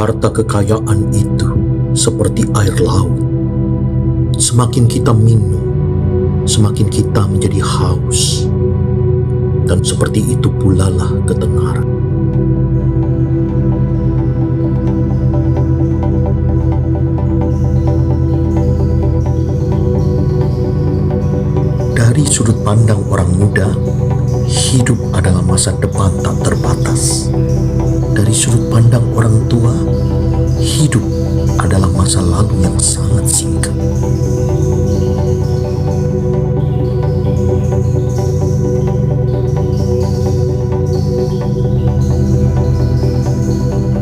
harta kekayaan itu seperti air laut. Semakin kita minum, semakin kita menjadi haus. Dan seperti itu pula lah ketenaran. Dari sudut pandang orang muda, hidup adalah masa depan tak terbatas. Dari sudut pandang orang tua, hidup adalah masa lalu yang sangat singkat.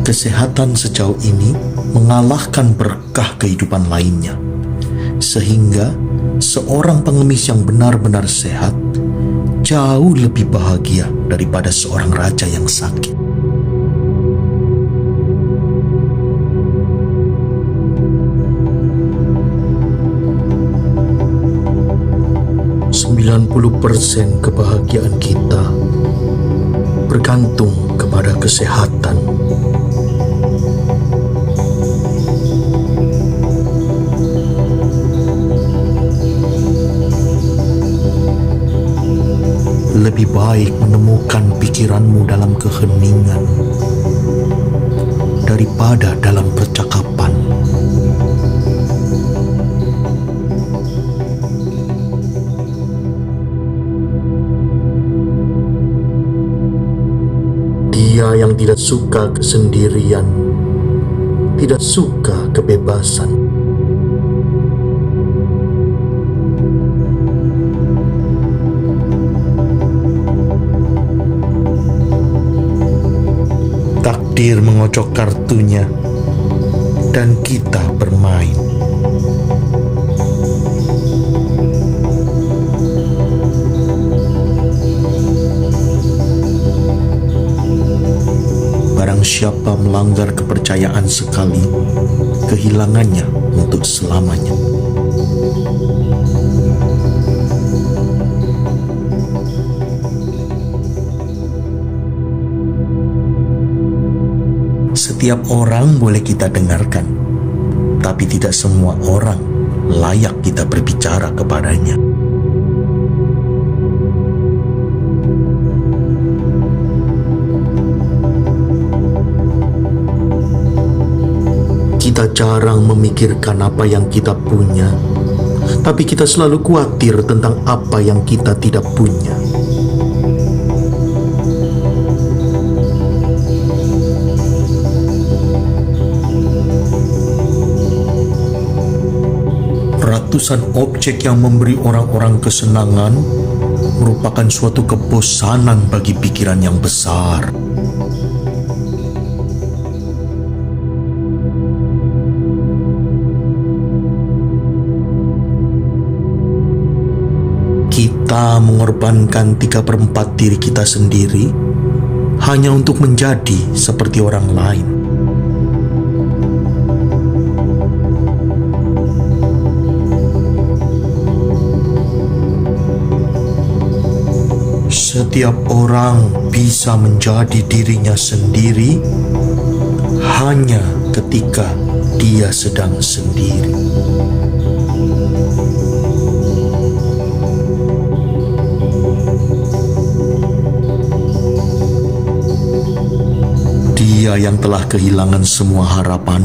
Kesehatan sejauh ini mengalahkan berkah kehidupan lainnya, sehingga seorang pengemis yang benar-benar sehat jauh lebih bahagia daripada seorang raja yang sakit. %90 kebahagiaan kita bergantung kepada kesehatan. Lebih baik menemukan pikiranmu dalam keheningan daripada dalam percakapan. Dia yang tidak suka kesendirian, tidak suka kebebasan. Takdir mengocok kartunya dan kita bermain. Barang siapa melanggar kepercayaan sekali, kehilangannya untuk selamanya. Setiap orang boleh kita dengarkan, tapi tidak semua orang layak kita berbicara kepadanya. Kita jarang memikirkan apa yang kita punya, tapi kita selalu khawatir tentang apa yang kita tidak punya. Ratusan objek yang memberi orang-orang kesenangan merupakan suatu kebosanan bagi pikiran yang besar. Kita mengorbankan 3/4 diri kita sendiri hanya untuk menjadi seperti orang lain. Setiap orang bisa menjadi dirinya sendiri hanya ketika dia sedang sendiri. Dia yang telah kehilangan semua harapan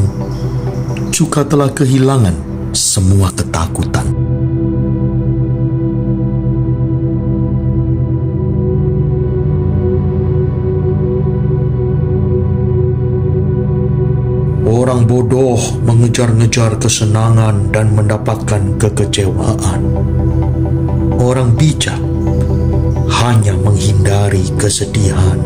juga telah kehilangan semua ketakutan. Orang bodoh mengejar-ngejar kesenangan dan mendapatkan kekecewaan. Orang bijak hanya menghindari kesedihan.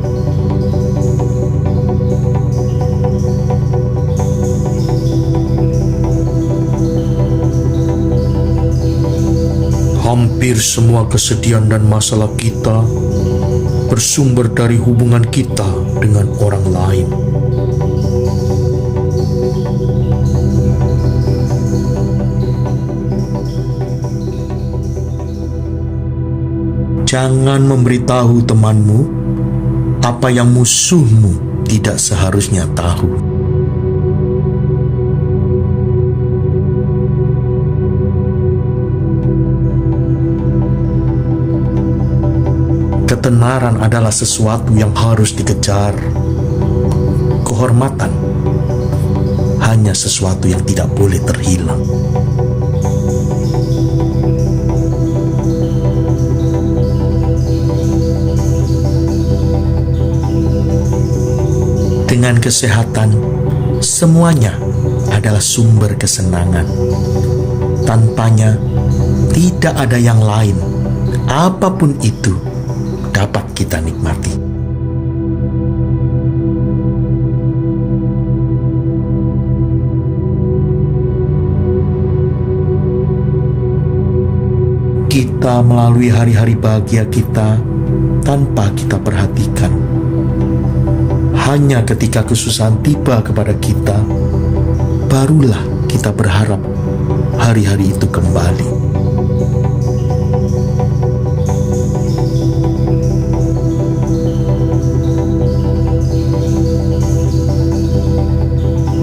Hampir semua kesedihan dan masalah kita bersumber dari hubungan kita dengan orang lain. Jangan memberitahu temanmu apa yang musuhmu tidak seharusnya tahu. Ketenaran adalah sesuatu yang harus dikejar. Kehormatan hanya sesuatu yang tidak boleh terhilang. Dengan kesehatan, semuanya adalah sumber kesenangan. Tanpanya, tidak ada yang lain, apapun itu, dapat kita nikmati. Kita melalui hari-hari bahagia kita tanpa kita perhatikan. Hanya ketika kesusahan tiba kepada kita, barulah kita berharap hari-hari itu kembali.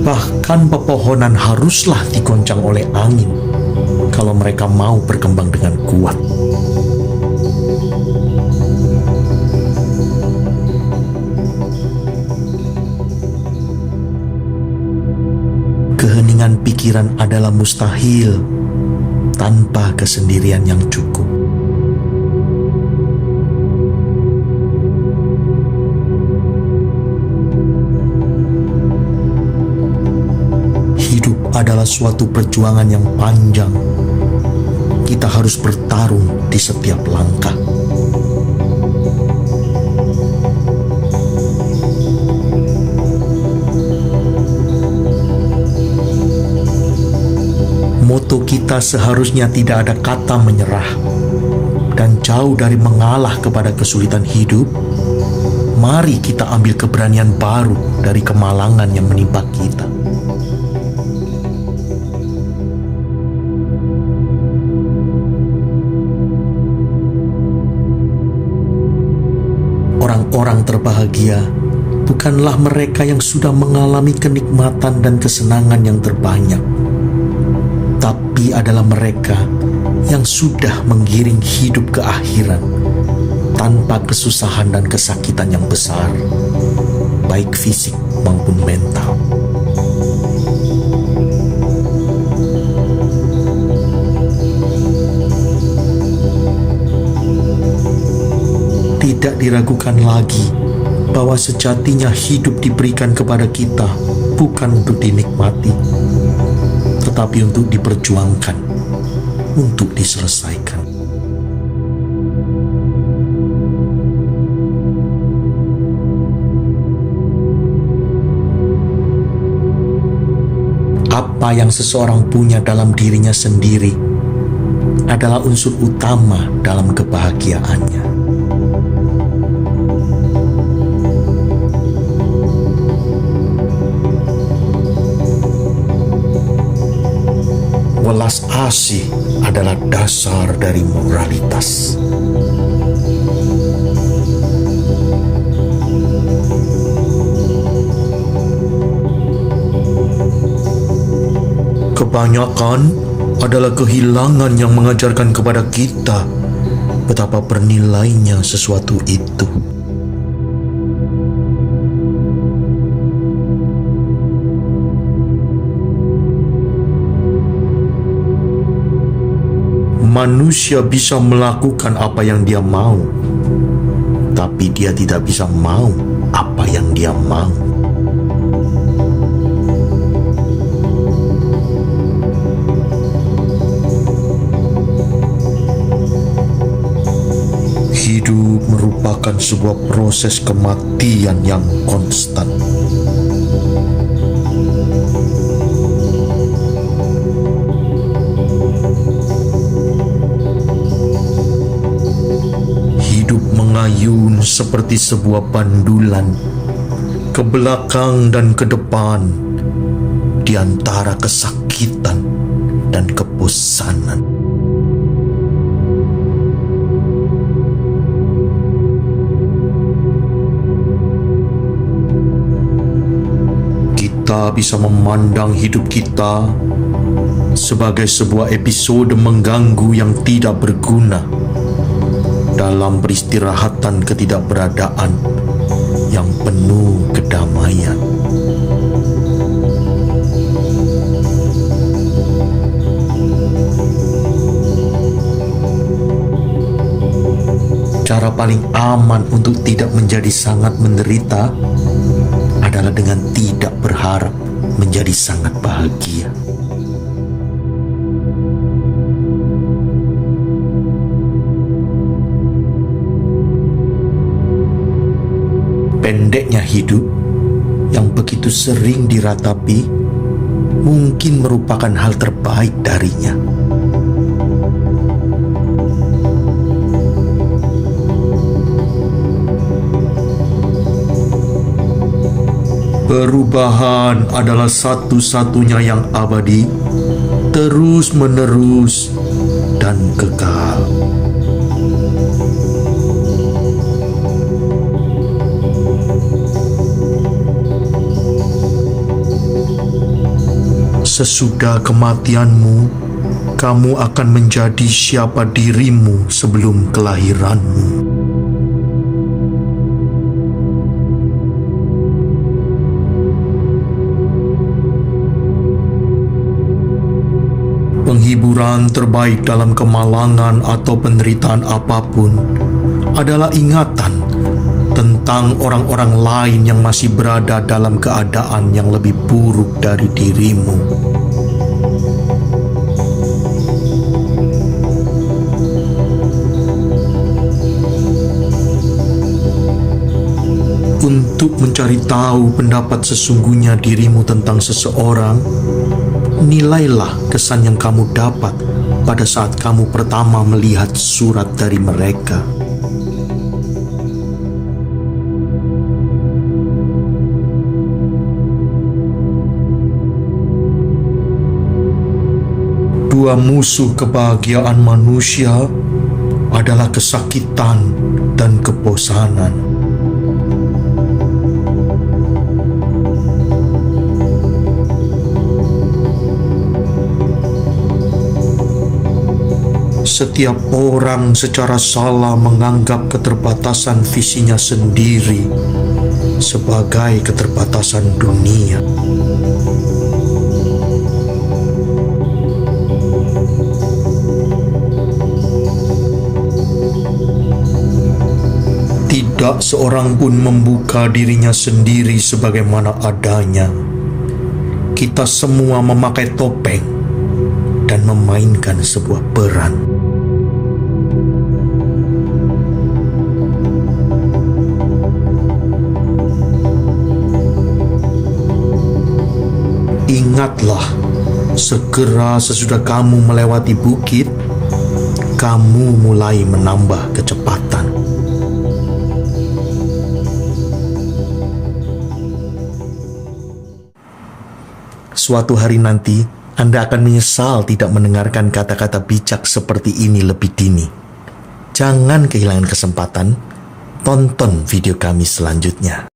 Bahkan pepohonan haruslah digoncang oleh angin kalau mereka mau berkembang dengan kuat. Keheningan pikiran adalah mustahil tanpa kesendirian yang cukup. Hidup adalah suatu perjuangan yang panjang. Kita harus bertarung di setiap langkah. Moto kita seharusnya tidak ada kata menyerah, dan jauh dari mengalah kepada kesulitan hidup. Mari kita ambil keberanian baru dari kemalangan yang menimpa kita. Orang-orang terbahagia bukanlah mereka yang sudah mengalami kenikmatan dan kesenangan yang terbanyak, tapi adalah mereka yang sudah menggiring hidup ke akhirat tanpa kesusahan dan kesakitan yang besar, baik fisik maupun mental. Tidak diragukan lagi bahwa sejatinya hidup diberikan kepada kita bukan untuk dinikmati, tetapi untuk diperjuangkan, untuk diselesaikan. Apa yang seseorang punya dalam dirinya sendiri adalah unsur utama dalam kebahagiaannya. Welas asih adalah dasar dari moralitas. Kebanyakan adalah kehilangan yang mengajarkan kepada kita betapa bernilainya sesuatu itu. Manusia bisa melakukan apa yang dia mau, tapi dia tidak bisa mau apa yang dia mau. Hidup merupakan sebuah proses kematian yang konstan. Mengayun seperti sebuah bandulan ke belakang dan ke depan di antara kesakitan dan kebosanan. Kita bisa memandang hidup kita sebagai sebuah episode mengganggu yang tidak berguna, dalam peristirahatan ketidakberadaan yang penuh kedamaian. Cara paling aman untuk tidak menjadi sangat menderita adalah dengan tidak berharap menjadi sangat bahagia. Pendeknya hidup yang begitu sering diratapi mungkin merupakan hal terbaik darinya. Perubahan adalah satu-satunya yang abadi, terus-menerus, dan kekal. Sesudah kematianmu, kamu akan menjadi siapa dirimu sebelum kelahiranmu. Penghiburan terbaik dalam kemalangan atau penderitaan apapun adalah ingatan tentang orang-orang lain yang masih berada dalam keadaan yang lebih buruk dari dirimu. Untuk mencari tahu pendapat sesungguhnya dirimu tentang seseorang, nilailah kesan yang kamu dapat pada saat kamu pertama melihat surat dari mereka. Dua musuh kebahagiaan manusia adalah kesakitan dan kebosanan. Setiap orang secara salah menganggap keterbatasan visinya sendiri sebagai keterbatasan dunia. Tidak seorang pun membuka dirinya sendiri sebagaimana adanya. Kita semua memakai topeng dan memainkan sebuah peran. Ingatlah, segera sesudah kamu melewati bukit, kamu mulai menambah kecepatan. Suatu hari nanti, Anda akan menyesal tidak mendengarkan kata-kata bijak seperti ini lebih dini. Jangan kehilangan kesempatan, tonton video kami selanjutnya.